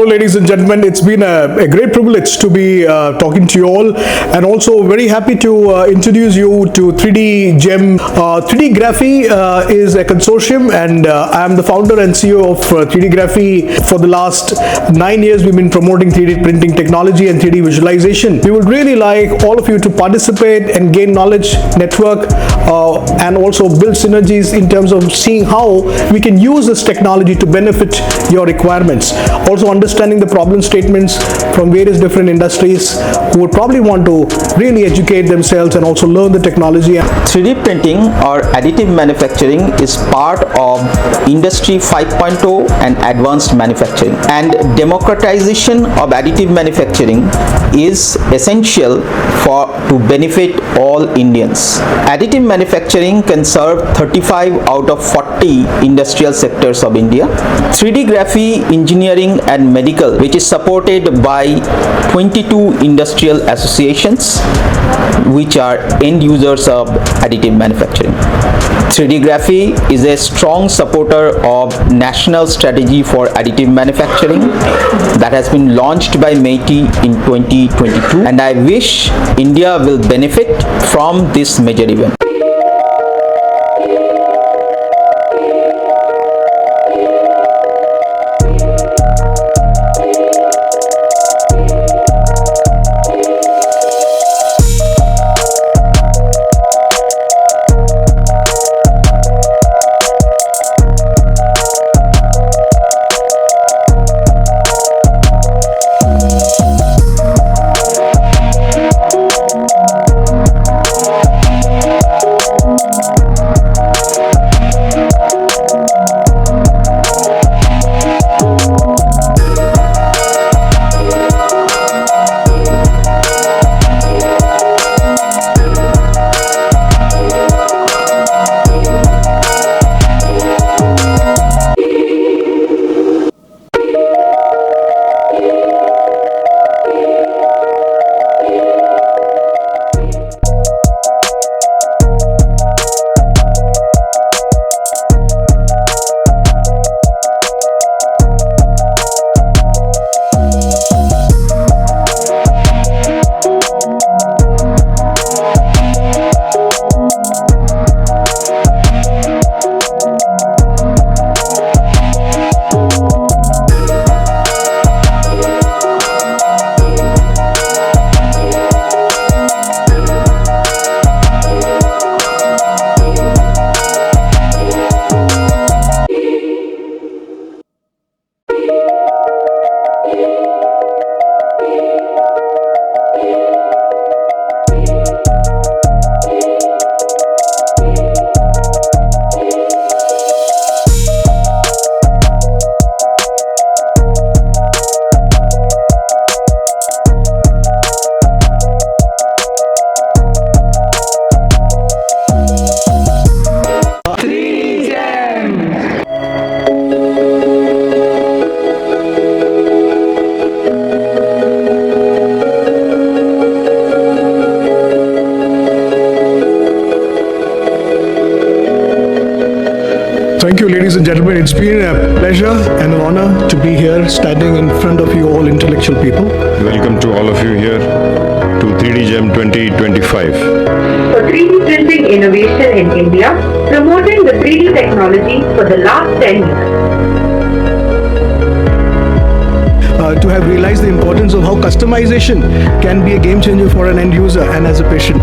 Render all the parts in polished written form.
ladies and gentlemen. It's been a great privilege to be talking to you all, and also very happy to introduce you to 3D GEM. 3D Graphy is a consortium, and I am the founder and CEO of 3D Graphy. For the last 9 years, we've been promoting 3D printing technology and 3D visualization. We would really like all of you to participate and gain knowledge, network, and also build synergies in terms of seeing how we can use this technology to benefit your requirements. Also understanding the problem statements from various different industries who would probably want to really educate themselves and also learn the technology. 3D printing or additive manufacturing is part of Industry 5.0 and advanced manufacturing, and democratization of additive manufacturing is essential to benefit all Indians. Additive manufacturing can serve 35 out of 40 industrial sectors of India. 3D Graphy Engineering and Medical, which is supported by 22 industrial associations which are end users of additive manufacturing. 3D Graphy is a strong supporter of National Strategy for Additive Manufacturing that has been launched by MeitY in 2022, and I wish India will benefit from this major event. Thank you, ladies and gentlemen. It's been a pleasure and an honor to be here standing in front of you all intellectual people. Welcome to all of you here to 3D GEM 2025. For 3D printing innovation in India, promoting the 3D technology for the last 10 years. To have realized the importance of how customization can be a game changer for an end user and as a patient.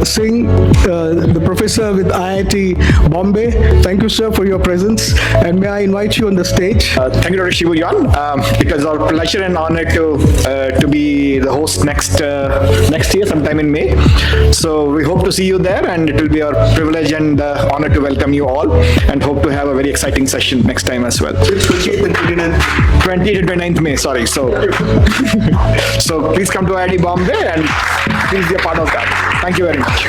Singh, the professor with IIT Bombay. Thank you, sir, for your presence. And may I invite you on the stage? Thank you, Dr. Shivuyan. It was our pleasure and honor to be the host next year, sometime in May. So we hope to see you there, and it will be our privilege and honor to welcome you all, and hope to have a very exciting session next time as well. 20th and 29th May, sorry. So please come to IIT Bombay and please be a part of that. Thank you very much.